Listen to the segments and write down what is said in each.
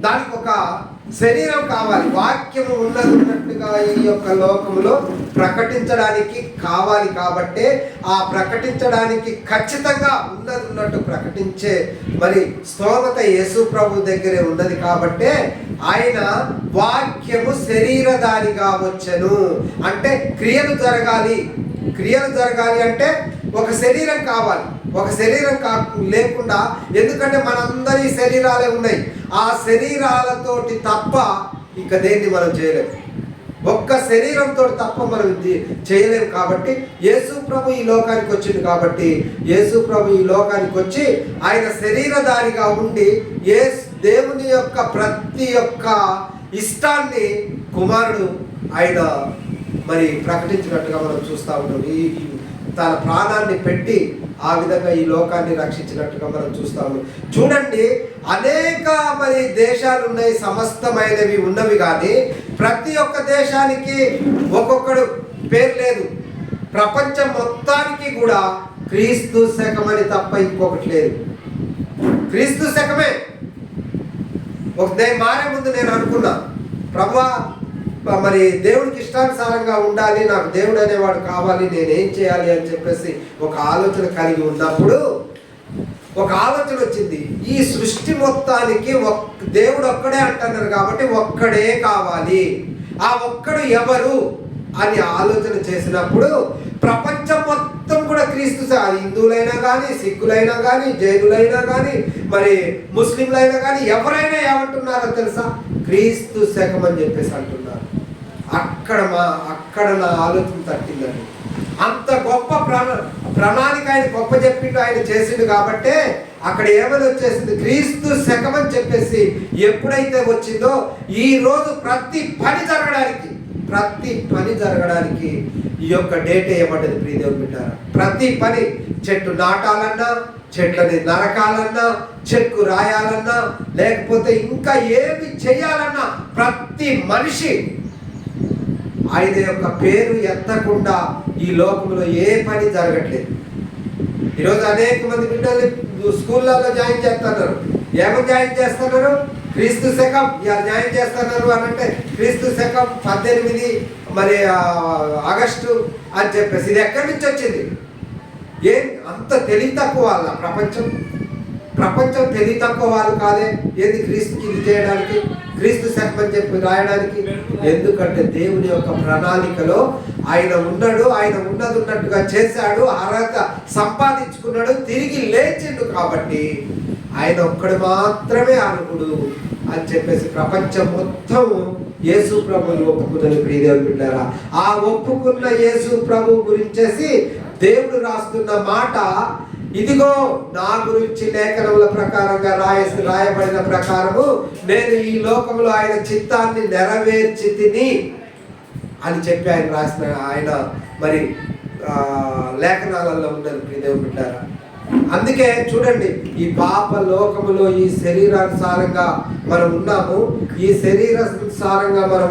దానికి ఒక శరీరం కావాలి. వాక్యము ఉన్నట్టుగా ఈ యొక్క లోకములో ప్రకటించడానికి కావాలి. కాబట్టే ఆ ప్రకటించడానికి ఖచ్చితంగా ఉన్నట్టు ప్రకటించే మరి స్తోమత యేసు ప్రభు దగ్గరే ఉన్నది. కాబట్టే ఆయన వాక్యము శరీరధారిగా వచ్చెను. అంటే క్రియలు జరగాలి. క్రియలు జరగాలి అంటే ఒక శరీరం కావాలి. ఒక శరీరం లేకుండా, ఎందుకంటే మనందరి శరీరాలే ఉన్నాయి, ఆ శరీరాలతోటి తప్ప ఇక దేన్ని మనం చేయలేము. ఒక్క శరీరంతో తప్ప మనం చేయలేము. కాబట్టి యేసు ప్రభు ఈ లోకానికి వచ్చింది. కాబట్టి యేసు ప్రభు ఈ లోకానికి వచ్చి ఆయన శరీరధారిగా ఉండి దేవుని యొక్క ప్రతి ఒక్క ఇష్టాన్ని కుమారుడు ఆయన మరి ప్రకటించినట్టుగా మనం చూస్తూ ఉన్నాం. తన ప్రాణాన్ని పెట్టి ఆ విధంగా ఈ లోకాన్ని రక్షించినట్టుగా మనం చూస్తా ఉన్నాం. చూడండి, అనేక మరి దేశాలు ఉన్నాయి, సమస్తమైనవి ఉన్నవి, కానీ ప్రతి ఒక్క దేశానికి ఒక్కొక్కడు పేరు లేదు. ప్రపంచం మొత్తానికి కూడా క్రీస్తు శకమని తప్ప ఇంకొకటి లేదు. క్రీస్తు శకమే. మారే ముందు నేను అనుకున్నా, ప్రభువా మరి దేవుడికి ఇష్టానుసారంగా ఉండాలి, నాకు దేవుడు అనేవాడు కావాలి, నేనేం చేయాలి అని చెప్పేసి ఒక ఆలోచన కలిగి ఉన్నప్పుడు ఒక ఆలోచన వచ్చింది. ఈ సృష్టి మొత్తానికి దేవుడు ఒక్కడే అంటున్నారు కాబట్టి ఒక్కడే కావాలి. ఆ ఒక్కడు ఎవరు అని ఆలోచన చేసినప్పుడు ప్రపంచం మొత్తం కూడా క్రీస్తు, హిందువులైనా కానీ, సిక్కులైనా కానీ, జైనులైనా కానీ, మరి ముస్లింలైనా కానీ, ఎవరైనా ఏమంటున్నారో తెలుసా? క్రీస్తు శకం అని చెప్పేసి అంటున్నారు. అక్కడ నా ఆలోచన తట్టిందండి. అంత గొప్ప ప్రణాళిక ఆయన గొప్ప చెప్పిండు, ఆయన చేసిండు. కాబట్టే అక్కడ ఏమని వచ్చేసింది? క్రీస్తు శకం అని చెప్పేసి ఎప్పుడైతే వచ్చిందో, ఈ రోజు ప్రతి పని జరగడానికి ఈ యొక్క డేట్ ఏమంటది ప్రియదేవుని బిడ్డారా? ప్రతి పని, చెట్టు నాటాలన్నా, చెట్లని నరకాలన్నా, చెక్కు రాయాలన్నా, లేకపోతే ఇంకా ఏమి చేయాలన్నా ప్రతి మనిషి ఆయన యొక్క పేరు ఎత్తకుండా ఈ లోకంలో ఏ పని జరగట్లేదు. ఈరోజు అనేక మంది బిడ్డల్ని స్కూళ్ళల్లో జాయిన్ చేస్తున్నారు. ఏమని జాయిన్ చేస్తున్నారు? క్రీస్తు శకం ఇలా జాయిన్ చేస్తున్నారు అని అంటే క్రీస్తు శకం 18 మరి ఆగస్టు అని చెప్పేసి. ఇది ఎక్కడి నుంచి వచ్చింది? ఏం అంత తెలివి తక్కువ వాళ్ళ ప్రపంచం తెలివి తక్కువ వాళ్ళు కాదే. ఏది క్రీస్తుకి ఇది చేయడానికి, క్రీస్తు శకం అని చెప్పి రాయడానికి? ఎందుకంటే దేవుని యొక్క ప్రణాళికలో ఆయన ఉన్నాడు, ఆయన ఉన్నట్టుగా చేశాడు, అర్హత సంపాదించుకున్నాడు, తిరిగి లేచిండు. కాబట్టి ఆయన ఒక్కడు మాత్రమే అర్హుడు అని చెప్పేసి ప్రపంచం మొత్తం యేసు ప్రభుని ఒప్పుకున్నది ప్రియదేవుని బిడ్డారా. ఆ ఒప్పుకున్న యేసు ప్రభు గురించేసి దేవుడు రాస్తున్న మాట, ఇదిగో నా గురించి లేఖనముల ప్రకారంగా రాయబడిన ప్రకారము నేను ఈ లోకంలో ఆయన చిత్తాన్ని నెరవేర్చి తిని అని చెప్పి ఆయన రాసిన ఆయన మరి లేఖనాలలో ఉన్నది ప్రియదేవుని బిడ్డారా. అందుకే చూడండి, ఈ పాప లోకములో ఈ శరీరానుసారంగా మనం ఉన్నాము. ఈ శరీరానుసారంగా మనం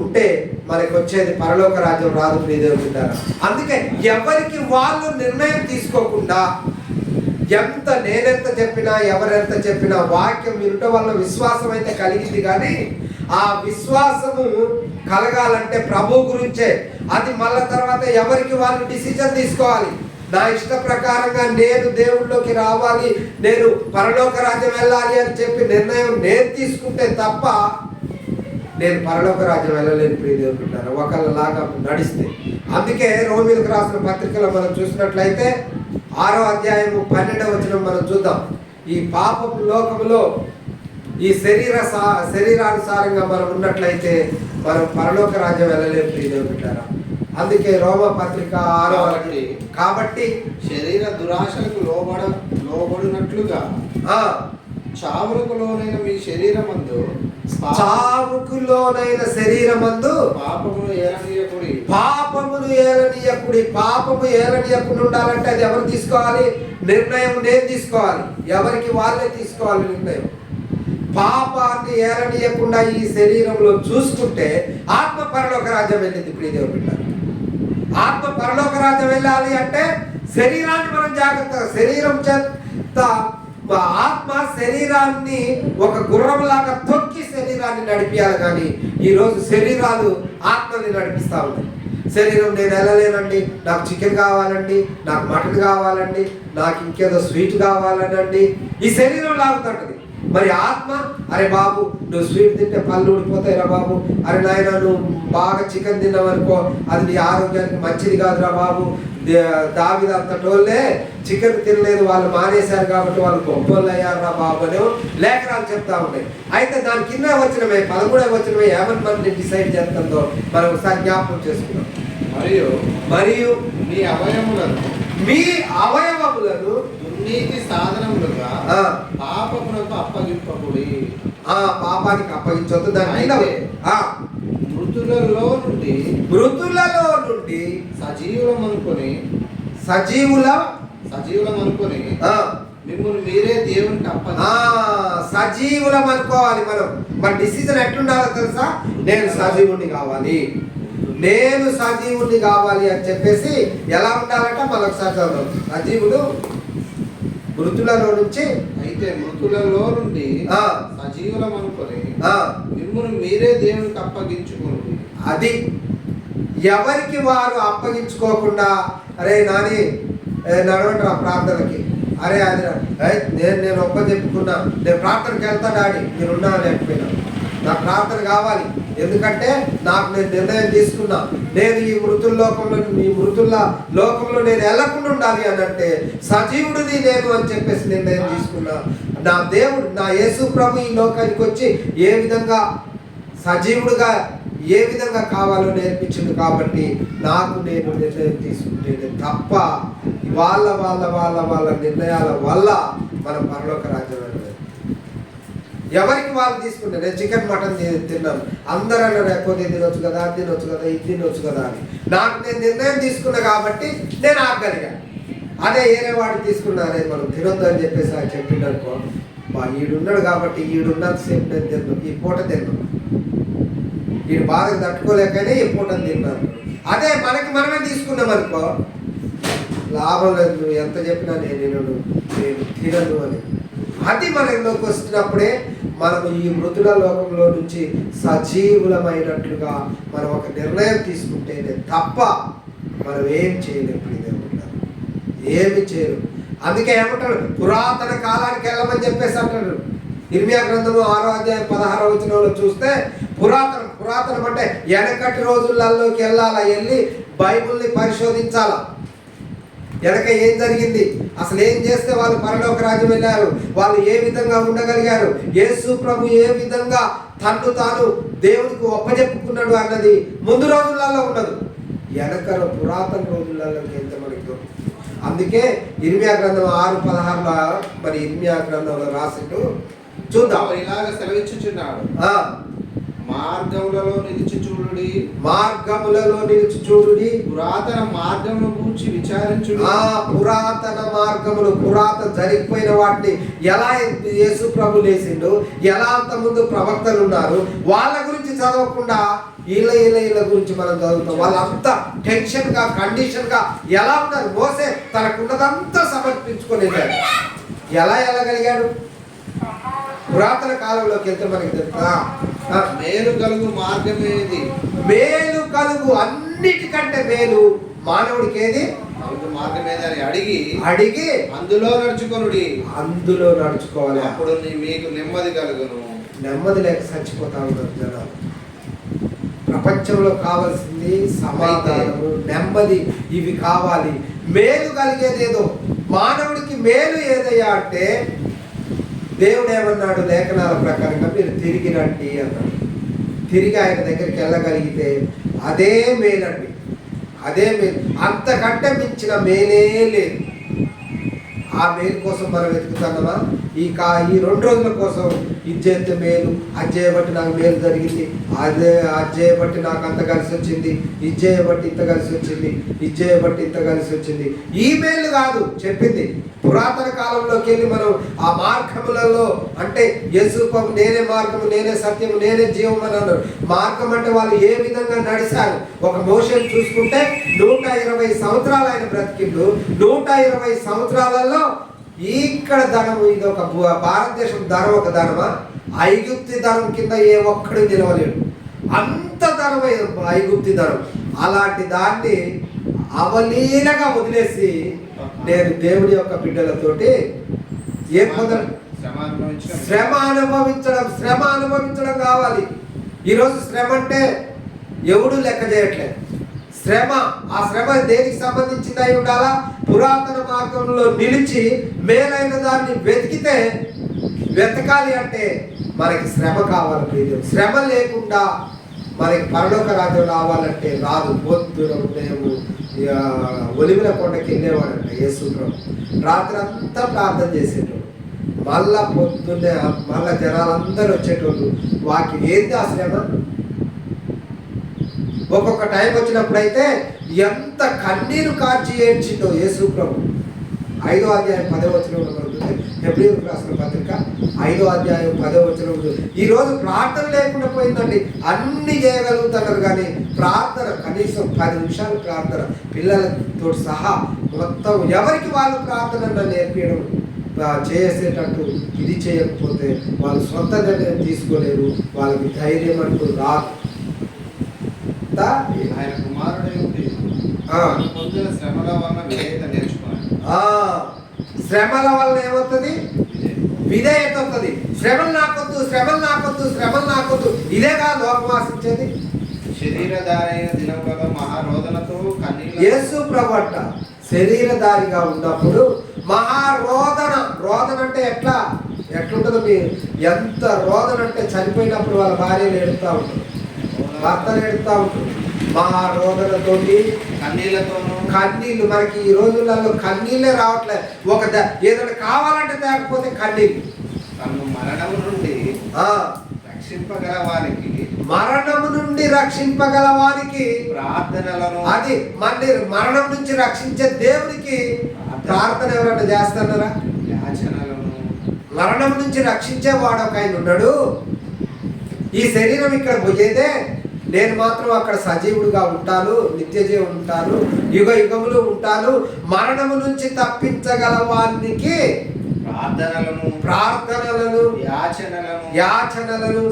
ఉంటే మనకు వచ్చేది పరలోక రాజ్యం రాదు ప్రియదేవుని బిడ్డారా. అందుకే ఎవరికి వాళ్ళు నిర్ణయం తీసుకోకుండా, నేనెంత చెప్పినా, ఎవరెంత చెప్పినా, వాక్యం వినటం వల్ల విశ్వాసం అయితే కలిగింది, కానీ ఆ విశ్వాసము కలగాలంటే ప్రభు గురించే. అది మళ్ళా తర్వాత ఎవరికి వాళ్ళు డిసిజన్ తీసుకోవాలి. నా ఇష్ట ప్రకారంగా నేను దేవుళ్ళలోకి రావాలి, నేను పరలోక రాజ్యం వెళ్ళాలి అని చెప్పి నిర్ణయం నేను తీసుకుంటే తప్ప నేను పరలోక రాజ్యం వెళ్ళలేని ప్రియదేవుని బిడ్డారా, ఒకళ్ళలాగా నడిస్తే. అందుకే రోమీయులకు రాసిన పత్రికలో మనం చూసినట్లయితే 6వ అధ్యాయము 12వ వచనం మనం చూద్దాం. ఈ పాప లోకములో ఈ శరీరానుసారంగా మనం ఉన్నట్లయితే మనం పరలోక రాజ్యం వెళ్ళలేని ప్రియదేవుని బిడ్డారా. అందుకే రోమ పత్రిక 6వ కాబట్టి శరీర దురాశలకు లోబడినట్లుగా చావుకు లోనైన మీ శరీరమందు పాపమును ఏలనీయకుడి. పాపము ఏలనీయకుండా ఉండాలంటే అది ఎవరు తీసుకోవాలి? నిర్ణయం నేను తీసుకోవాలి. ఎవరికి వాళ్ళే తీసుకోవాలి నిర్ణయం. పాపాన్ని ఏలనీయకుండా ఈ శరీరంలో చూసుకుంటే ఆత్మ పరలోక రాజ్యం వెళ్ళింది ప్రియదేవుని బిడ్డ. ఆత్మ పరలోక రాజ్యం వెళ్ళాలి అంటే శరీరాన్ని మనం జాగ్రత్తగా, శరీరం చేత ఆత్మ శరీరాన్ని ఒక గుర్రంలాగా తొక్కి శరీరాన్ని నడిపియాలి, కానీ ఈరోజు శరీరాలు ఆత్మని నడిపిస్తూ ఉన్నాయి. శరీరం నేను వెళ్ళలేనండి, నాకు చికెన్ కావాలండి, నాకు మటన్ కావాలండి, నాకు ఇంకేదో స్వీట్ కావాలనండి, ఈ శరీరం లాగుతుంటది. మరి ఆత్మ, అరే బాబు నువ్వు స్వీట్ తింటే పళ్ళు ఊడిపోతాయి రా బాబు, అరే నాయన నువ్వు బాగా చికెన్ తిన్నావనుకో అది నీ ఆరోగ్యానికి మంచిది కాదురా బాబు, దావీదు అంతటోళ్ళే చికెన్ తినలేదు, వాళ్ళు మానేశారు కాబట్టి వాళ్ళు గొప్పలు అయ్యారా బాబు అని లేఖనాలు చెప్తా ఉంటాయి. అయితే దాని కింద వచ్చినమే 13వ వచనమే ఏమని మనం డిసైడ్ చేస్తుందో మనం ఒకసారి జ్ఞాపకం చేసుకున్నాం. మరియు మీ అవయవములను దుర్నీతి సాధనములుగా పాపమునకు అప్పగింపకుడి. పాపానికి అప్పగించొద్దు. దాని మృతులలో నుండి సజీవులం అనుకొని మిమ్మల్ని మీరే దేవునికి సజీవులం అనుకోవాలి. మన డిసిజన్ ఎట్లుండాలో తెలుసా? నేను సజీవుని కావాలి, నేను సజీవుని కావాలి అని చెప్పేసి ఎలా ఉండాలంట మనం చదువుతాం. సజీవుడు మృతులలో నుంచి, అయితే మృతులలో నుండి సజీవులం అనుకొని మిమ్మల్ని మీరే దేవునికి అప్పగించుకోండి. అది ఎవరికి వారు అప్పగించుకోకుండా, అరే నాని నడవండి ఆ ప్రార్థనకి, అరే అది నేను ఒప్ప చెప్పుకున్నా, నేను ప్రార్థనకి వెళ్తా డాడీ మీరున్నా లేకపోయినా నాకు ప్రార్థన కావాలి, ఎందుకంటే నాకు నేను నిర్ణయం తీసుకున్నా, నేను ఈ మృతుల లోకంలో నేను వెళ్ళకుండా ఉండాలి అని అంటే సజీవుడిని నేను అని చెప్పేసి నిర్ణయం తీసుకున్నా. నా దేవుడు, నా యేసు ప్రభు ఈ లోకానికి వచ్చి ఏ విధంగా సజీవుడుగా ఏ విధంగా కావాలో నేర్పించింది కాబట్టి నాకు నేను నిర్ణయం తీసుకుంటేనే తప్ప వాళ్ళ వాళ్ళ వాళ్ళ వాళ్ళ నిర్ణయాల వల్ల మనం పరలోక రాజ్యం వెళ్ళలేదు. ఎవరికి వాళ్ళు తీసుకుంటే, నేను చికెన్ మటన్ తిన్నాను, అందరూ అన్నారు ఎక్కువ తినొచ్చు కదా, అది తినొచ్చు కదా, ఇది తినొచ్చు కదా అని. నాకు నేను నిర్ణయం తీసుకున్నా కాబట్టి నేను ఆగలిగాను. అదే ఏరే వాడు తీసుకున్నారే మనం తినొద్దు అని చెప్పేసి ఆయన చెప్పిండనుకో, ఈడున్నాడు కాబట్టి ఈడున్నంతసేపు నేను తిన్నాను, ఈ పూట తిన్నాను, ఈడు బాధకు తట్టుకోలేకనే ఈ పూట తిన్నాను. అదే మనమే తీసుకున్నాం అనుకో, లాభం లేదు, నువ్వు ఎంత చెప్పినా నేను తినను అని. అది మనలోకి వస్తున్నప్పుడే మనము ఈ మృతుల లోకంలో నుంచి సజీవులమైనట్లుగా మనం ఒక నిర్ణయం తీసుకుంటేనే తప్ప మనం ఏం చేయలేము. ఏమి చేయరు. అందుకే ఏమంటాడు, పురాతన కాలానికి వెళ్ళమని చెప్పేసి అంటాడు. ఇర్మియా గ్రంథము 6వ అధ్యాయం 16వ వచనంలో చూస్తే పురాతనం అంటే వెనకటి రోజులలోకి వెళ్ళి బైబిల్ని పరిశోధించాలా. వెనక ఏం జరిగింది, అసలు ఏం చేస్తే వాళ్ళు పరలోక రాజ్యం వెళ్ళారు, వాళ్ళు ఏ విధంగా ఉండగలిగారు, యేసు ప్రభు ఏ విధంగా తన్ను తాను దేవుడికి ఒప్పజెప్పుకున్నాడు అన్నది ముందు రోజులలో ఉండదు, వెనక పురాతన రోజులలోకి వెళ్తే మనకి. అందుకే ఇర్మియా గ్రంథం 6:16లో మరి ఇర్మియా గ్రంథంలో రాసిండు చూద్దాం. ఇలాగ సెలవిచ్చుచున్నాడు, మార్గములలో నిలిచి చూడుడి, పురాతన మార్గమును గూర్చి విచారించుడి. పురాతన మార్గములు, పురాతన జరిగిపోయిన వాటిని ఎలా యేసు ప్రభు లేసిండు, ఎలా అంత ముందు ప్రవక్తలు ఉన్నారు, వాళ్ళ గురించి చదవకుండా వీళ్ళ గురించి మనం చదువుతాం. వాళ్ళంతా టెన్షన్ గా కండిషన్ గా ఎలా ఉన్నారు. మోసే తనకున్నదంతా సమర్పించుకొని ఎలా వెళ్ళగలిగాడు. పురాతన కాలంలోకి వెళ్తే మనకి తెలుసా, మేలు కలుగు మార్గమేది, మేలు కలుగు అన్నిటికంటే మేలు మానవుడికి ఏది మార్గమేదని అడిగి అందులో నడుచుకోవాలి. అప్పుడు మీకు నెమ్మది కలుగును. నెమ్మది లేక చచ్చిపోతా ఉన్నారు జనాలు. ప్రపంచంలో కావాల్సింది సమాధానము, నెమ్మది, ఇవి కావాలి. మేలు కలిగేదేదో మానవుడికి మేలు ఏదయ్యా అంటే దేవుడు ఏమన్నాడు, లేఖనాల ప్రకారంగా మీరు తిరిగి రండి అన్నాడు. తిరిగి ఆయన దగ్గరికి వెళ్ళగలిగితే అదే మేలండి, అదే మేలు. అంతకంటే మించిన మేలే లేదు. ఆ మేలు కోసం మనం వెతుకుతున్నామా? ఈ 2 రోజుల కోసం ఇది చేస్తే మేలు, అది చేయబట్టి నాకు మేలు జరిగింది, అది చేయబట్టి నాకు అంత కలిసి వచ్చింది, ఇది చేయబట్టి ఇంత కలిసి వచ్చింది, ఇది చేయబట్టి ఇంత కలిసి వచ్చింది. ఈ మేలు కాదు చెప్పింది. పురాతన కాలంలోకి వెళ్ళి మనం ఆ మార్గములలో అంటే యేసు ప్రభు నేనే మార్గము, నేనే సత్యము, నేనే జీవం అని అన్నారు. మార్గం అంటే వాళ్ళు ఏ విధంగా నడిచారు. ఒక మోషేను చూసుకుంటే 120 సంవత్సరాలు ఆయన బ్రతికిండు. 120 సంవత్సరాలలో ఇక్కడ ధనము ఇది ఒక భారతదేశం ధనం ఒక ధనమా? ఐగుప్తి ధనం కింద ఏ ఒక్కడు నిలవలేడు. అంత ధనం ఐగుప్తి ధనం. అలాంటి దాన్ని అవలీలగా వదిలేసి నేను దేవుడి యొక్క బిడ్డలతోటి ఏం పొందాలి? శ్రమ అనుభవించడం కావాలి. ఈరోజు శ్రమ అంటే ఎవడు లెక్క చేయట్లేదు. శ్రమ, ఆ శ్రమ దేనికి సంబంధించింది అయి ఉండాలా? పురాతన మార్గంలో నిలిచి మేలైన దాన్ని వెతకాలి అంటే మనకి శ్రమ కావాలి ప్రియులు. శ్రమ లేకుండా మనకి పరలోక రాజ్యం రావాలంటే రాదు. పొద్దున ఉదయము ఒలిమిల కొండకి వెళ్ళేవాడంట యేసు ప్రభు. రాత్రి అంతా ప్రార్థన చేసేటోడు. మళ్ళా పొద్దున్నే మళ్ళా జనాలందరూ వచ్చేటోళ్ళు. వాకి ఏంది ఆ శ్రమ? ఒక్కొక్క టైం వచ్చినప్పుడైతే ఎంత కన్నీరు కార్చి ఏడ్చిందో యేసు ప్రభు. 5వ అధ్యాయం 10వ వచనంలో ఉంటుంది. హెబ్రీయులకు రాసిన పత్రిక 5వ అధ్యాయం 10వ వచనంలో. ఈరోజు ప్రార్థన లేకుండా పోయిందండి. అన్ని చేయగలుగుతున్నారు కానీ ప్రార్థన కనీసం 10 నిమిషాలు ప్రార్థన పిల్లలతో సహా మొత్తం ఎవరికి వాళ్ళు ప్రార్థన నేర్పించడం చేసేటట్టు ఇది చేయకపోతే వాళ్ళు సొంత నిర్ణయం తీసుకోలేరు. వాళ్ళకి ధైర్యం అంటూ రాదు. ఆయన కుమారుడే పొందిన శ్రమల వలన విధేయత నేర్చుకున్నాడు. శ్రమల వలన ఏమవుతుంది? విధేయత అవుతుంది. శ్రమలు నాకొద్దు ఇదేగా లోకం ఆశించేది. శరీరధారైన దినములలో మహారోదనతో యేసు ప్రభువట శరీరధారిగా ఉన్నప్పుడు మహారోదన. రోదన అంటే ఎట్లుంటుందో మీరు ఎంత రోదన అంటే చనిపోయినప్పుడు వాళ్ళ భార్యలు ఏడుస్తూ ఉంటారు, భర్తలు ఏడుస్తూ ఉంటారు. మహారోదనతోటి కన్నీళ్ళు. మనకి ఈ రోజులలో కన్నీళ్ళే రావట్లేదు. ఏదైనా కావాలంటే తేకపోతే కన్నీళ్ళు. మరణము నుండి రక్షింపగల వారికి ప్రార్థనలను, అది మరణం నుంచి రక్షించే దేవునికి ప్రార్థన ఎవరైనా చేస్తున్నారా? మరణం నుంచి రక్షించే వాడు ఒక ఆయన ఉన్నాడు. ఈ శరీరం ఇక్కడ పోయేదే, నేను మాత్రం అక్కడ సజీవుడుగా ఉంటాను, నిత్య జీవం ఉంటాను, యుగ యుగములు ఉంటాను. మరణము నుంచి తప్పించగల వారికి ప్రార్థనలను యాచనలను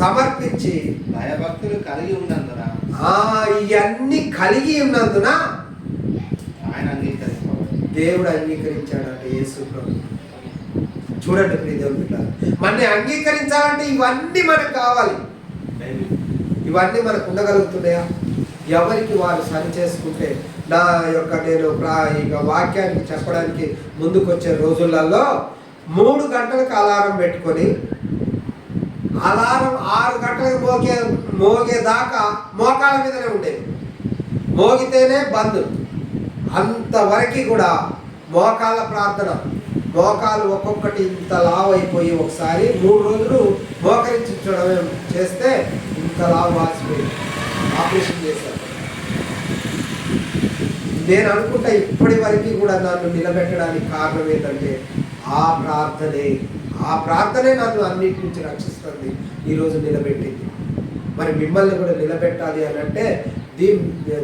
సమర్పించి భయభక్తులు కలిగి ఉన్నందున ఇవన్నీ కలిగి ఉన్నందున ఆయన దేవుడు అంగీకరించాడంటే యేసు ప్రభు. చూడండి ప్రియదేవుని బిడ్డలారా, మనని అంగీకరించాలంటే ఇవన్నీ మనకు కావాలి. ఇవన్నీ మనకు ఉండగలుగుతున్నాయా? ఎవరికి వారు సరి చేసుకుంటే నా యొక్క నేను ఇక వాక్యానికి చెప్పడానికి ముందుకొచ్చే రోజులలో 3 గంటలకు అలారం పెట్టుకొని అలారం 6 గంటలకు మోగేదాకా మోకాళ్ళ మీదనే ఉండేది. మోగితేనే బంద్. అంతవరకు కూడా మోకాళ్ళ ప్రార్థన. మోకాలు ఒక్కొక్కటి ఇంత లావు అయిపోయి ఒకసారి 3 రోజులు మోకరించడం చేస్తే ఇంత లావు వాసిపోయి ఆపరేషన్ చేశారు. నేను అనుకుంటా ఇప్పటి వరకు కూడా నన్ను నిలబెట్టడానికి కారణం ఏంటంటే ఆ ప్రార్థనే నన్ను అన్నిటి నుంచి రక్షిస్తుంది, ఈరోజు నిలబెట్టింది. మరి మిమ్మల్ని కూడా నిలబెట్టాలి అని అంటే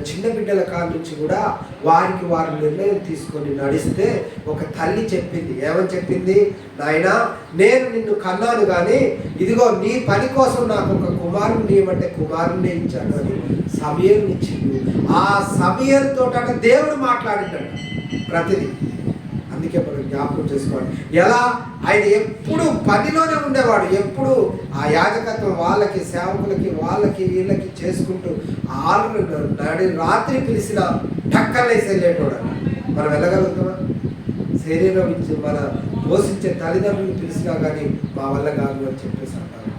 చిన్న బిడ్డల కాడ నుంచి కూడా వారికి వారు నిర్ణయం తీసుకొని నడిస్తే ఒక తల్లి చెప్పింది. ఏమని చెప్పింది? నాయనా, నేను నిన్ను కన్నాను కానీ ఇదిగో నీ పని కోసం నాకు ఒక కుమారుని ఇవ్వమంటే కుమారుణ్ణి ఇచ్చాడు అని సమయల్ని ఇచ్చింది. ఆ సమయంతో దేవుడు మాట్లాడిందంట ప్రతిదీ. అందుకే మనం జ్ఞాపకం చేసుకోవాలి. ఎలా ఆయన ఎప్పుడు పనిలోనే ఉండేవాడు. ఎప్పుడు ఆ యాజకత్వం వాళ్ళకి, సేవకులకి, వాళ్ళకి, వీళ్ళకి చేసుకుంటూ రాత్రి పిలిచిన టక్కలేసి వెళ్ళేటోడు. మనం వెళ్ళగలుగుతామా? శరీరం ఇచ్చి మన పోషించే తల్లిదండ్రులు పిలిచినా కానీ మా వల్ల కాదు అని చెప్పేసి అంటారు.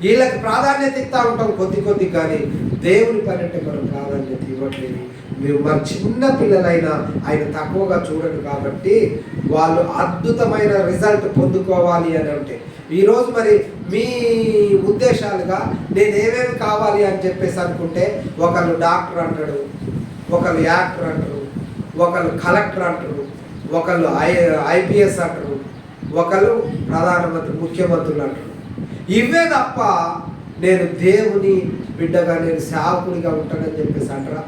వీళ్ళకి ప్రాధాన్యత ఇస్తూ ఉంటాం కొద్ది కానీ దేవుని పని అంటే మనం ప్రాధాన్యత ఇవ్వట్లేదు. మీరు మన చిన్న పిల్లలైనా ఆయన తక్కువగా చూడరు కాబట్టి వాళ్ళు అద్భుతమైన రిజల్ట్ పొందుకోవాలి అని అంటే ఈరోజు మరి మీ ఉద్దేశాలుగా నేనేమేమి కావాలి అని చెప్పేసి అనుకుంటే ఒకళ్ళు డాక్టర్ అంటాడు, ఒకళ్ళు యాక్టర్ అంటారు, ఒకళ్ళు కలెక్టర్ అంటారు, ఒకళ్ళు ఐపీఎస్ అంటారు, ఒకళ్ళు ప్రధానమంత్రి, ముఖ్యమంత్రులు అంటారు. ఇవే తప్ప నేను దేవుని బిడ్డగా, నేను సేవకుడిగా ఉంటానని చెప్పేసి అంటారా?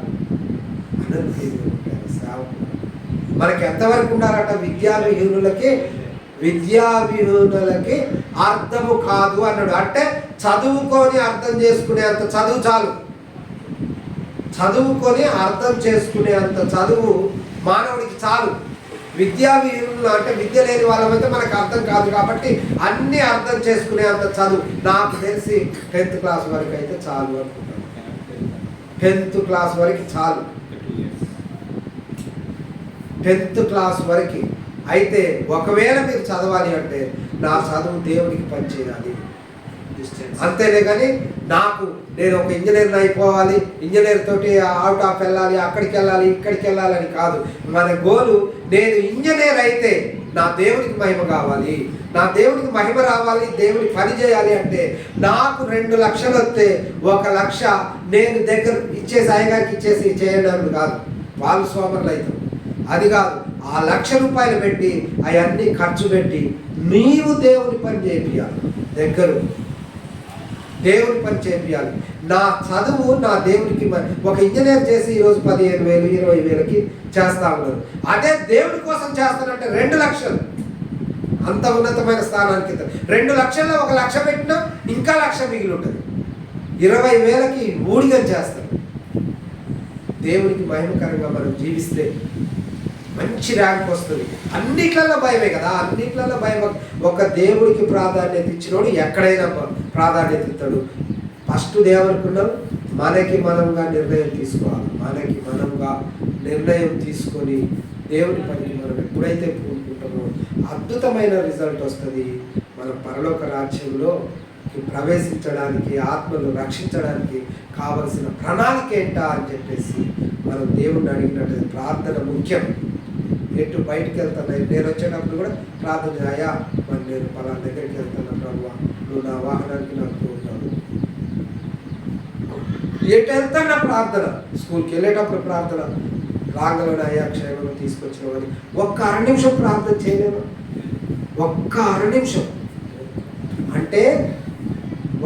సేవకుడు మనకి ఎంతవరకు ఉండాలట? విద్యావిహీనులకి అర్థము కాదు అన్నాడు. అంటే చదువుకొని అర్థం చేసుకునే అంత చదువు చాలు. చదువుకొని అర్థం చేసుకునే అంత చదువు మానవుడికి చాలు. విద్యావిహీనులు అంటే విద్య లేని వాళ్ళమైతే మనకు అర్థం కాదు కాబట్టి అన్ని అర్థం చేసుకునే అంత చదువు నాకు తెలిసి 10th క్లాస్ వరకు అయితే చాలు అనుకుంటాను. 10th క్లాస్ వరకు చాలు. 10th క్లాస్ వరకు అయితే ఒకవేళ మీరు చదవాలి అంటే నా చదువు దేవుడికి పనిచేయాలి అంతేనే. కానీ నేను ఒక ఇంజనీర్ని అయిపోవాలి, ఇంజనీర్ తోటి అవుట్ ఆఫ్ వెళ్ళాలి, అక్కడికి వెళ్ళాలి, ఇక్కడికి వెళ్ళాలని కాదు. మన గోలు నేను ఇంజనీర్ అయితే నా దేవుడికి మహిమ కావాలి, నా దేవుడికి మహిమ రావాలి, దేవుడికి పని చేయాలి అంటే నాకు 2 లక్షలు వస్తే 1 లక్ష నేను దగ్గర ఇచ్చేసి అయ్యగారికి ఇచ్చేసి చేయడం కాదు. వాళ్ళు సోమరులు అవుతారు. అది కాదు. ఆ 1 లక్ష రూపాయలు పెట్టి అవన్నీ ఖర్చు పెట్టి నీవు దేవుని పని చేయాలి, దేవుని పని చేయాలి. నా చదువు నా దేవునికి ఒక ఇంజనీర్ చేసి ఈరోజు 15,000 20,000కి చేస్తా ఉన్నారు. అదే దేవుడి కోసం చేస్తానంటే 2 లక్షలు అంత ఉన్నతమైన స్థానానికి 2 లక్షల్లో 1 లక్ష పెట్టినా ఇంకా 1 లక్ష మిగిలి ఉంటుంది. 20,000కి ఊడిగా చేస్తారు. దేవునికి మహిమకరంగా మనం జీవిస్తే మంచి ర్యాంక్ వస్తుంది. అన్నిట్లలో భయమే కదా, అన్నిట్లలో భయం. ఒక దేవుడికి ప్రాధాన్యత ఇచ్చినోడు ఎక్కడైనా ప్రాధాన్యత ఇస్తాడు. ఫస్ట్ దేవుడుకున్నాం మనకి మనంగా నిర్ణయం తీసుకోవాలి. మనకి మనంగా నిర్ణయం తీసుకొని దేవుడి పనికి మనం ఎప్పుడైతే పూనుకుంటామో అద్భుతమైన రిజల్ట్ వస్తుంది. మన పరలోక రాజ్యంలో ప్రవేశించడానికి, ఆత్మను రక్షించడానికి కావలసిన ప్రణాళిక ఏంటా అని చెప్పేసి మనం దేవుడిని అడిగినట్టు ప్రార్థన ముఖ్యం. ఎటు బయటికి వెళ్తాను నేను వచ్చేటప్పుడు కూడా ప్రార్థన, అయ్యా మరి నేను పలానా దగ్గరికి వెళ్తాను ప్రభువా, నువ్వు నా వాహనానికి నాకు తోడుతావు. ఎటు వెళ్తాను ప్రార్థన, స్కూల్కి వెళ్ళేటప్పుడు ప్రార్థన, రాగలను అయ్యా క్షేమంగా తీసుకొచ్చినామని 1 అర నిమిషం ప్రార్థన చేయలేము. 1 అర నిమిషం అంటే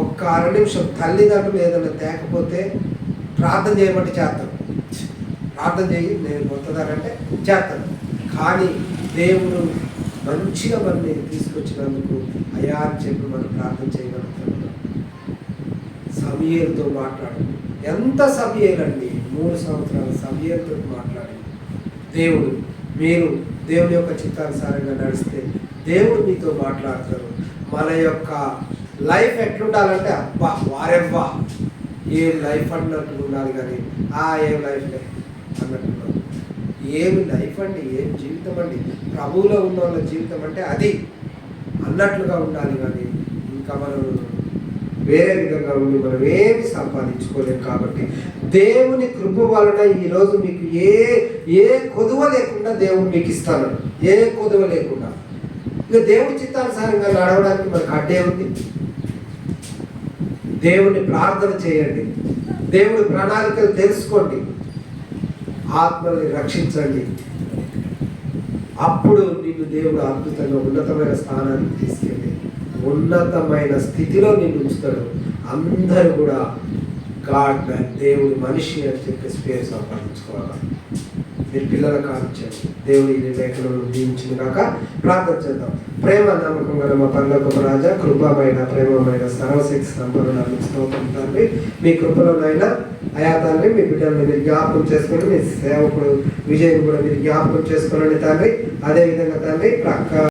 1 అర నిమిషం. తల్లిదండ్రులు ఏదైనా తేకపోతే ప్రార్థన చేయమంటే చేస్తాను, ప్రార్థన చేయి నేను పోతుందానంటే చేస్తాను. కానీ దేవుడు మంచిగా మనల్ని తీసుకొచ్చినందుకు అయ్యా అని చెప్పి మనం ప్రార్థన చేయగలుగుతాం. సమూయేలుతో మాట్లాడు. ఎంత సమూయేలండి, 3 సంవత్సరాలు సమూయేలుతో మాట్లాడి మీరు దేవుని యొక్క చిత్తానుసారంగా నడిస్తే దేవుడు మీతో మాట్లాడతారు. మన యొక్క లైఫ్ ఎట్లుండాలంటే అబ్బా వారెవ్వా ఏం లైఫ్ అన్నట్టు ఉండాలి. కానీ ఏం లైఫ్ అన్నట్టు ఏమి లైఫ్ అండి, ఏం జీవితం అండి, ప్రభువులో ఉన్న వాళ్ళ జీవితం అంటే అది అన్నట్లుగా ఉండాలి. కానీ ఇంకా మనం వేరే విధంగా ఉండి మనం ఏమి సంపాదించుకోలేము. కాబట్టి దేవుని కృప వలన ఈరోజు మీకు ఏ కొదువ లేకుండా దేవుడు మీకు ఇస్తాను, ఏ కొదువ లేకుండా. ఇక దేవుడి చిత్తానుసారంగా నడవడానికి మనకు అడ్డే ఉంది. దేవుని ప్రార్థన చేయండి, దేవుడి ప్రణాళికలు తెలుసుకోండి, ఆత్మల్ని రక్షించండి. అప్పుడు నిన్ను దేవుడు అద్భుతంగా ఉన్నతమైన స్థానానికి తీసుకెళ్ళి ఉన్నతమైన స్థితిలో నిన్ను ఉంచుతాడు. అందరూ కూడా గాడ్ మ్యాన్, దేవుడు మనిషి అని చెప్పేసి పేరు సంపాదించుకోవాలి. మీరు పిల్లల కాల్చండి. దేవుడి లేఖలను దీవించిన కాక ప్రార్థన చేద్దాం. ప్రేమ నమ్మకం గల మా పరలోకపు రాజా, కృపమైన ప్రేమమైన సర్వశక్తి సంపన్నులకు స్తోత్రం తండ్రి. మీ కృపలోనైనా అయా తండ్రి మీ బిడ్డలను మీరు జ్ఞాపకం చేసుకోండి, మీ సేవకుడు విజయ్ కూడా మీరు జ్ఞాపకం చేసుకోండి తండ్రి. అదేవిధంగా తండ్రి ప్రక్క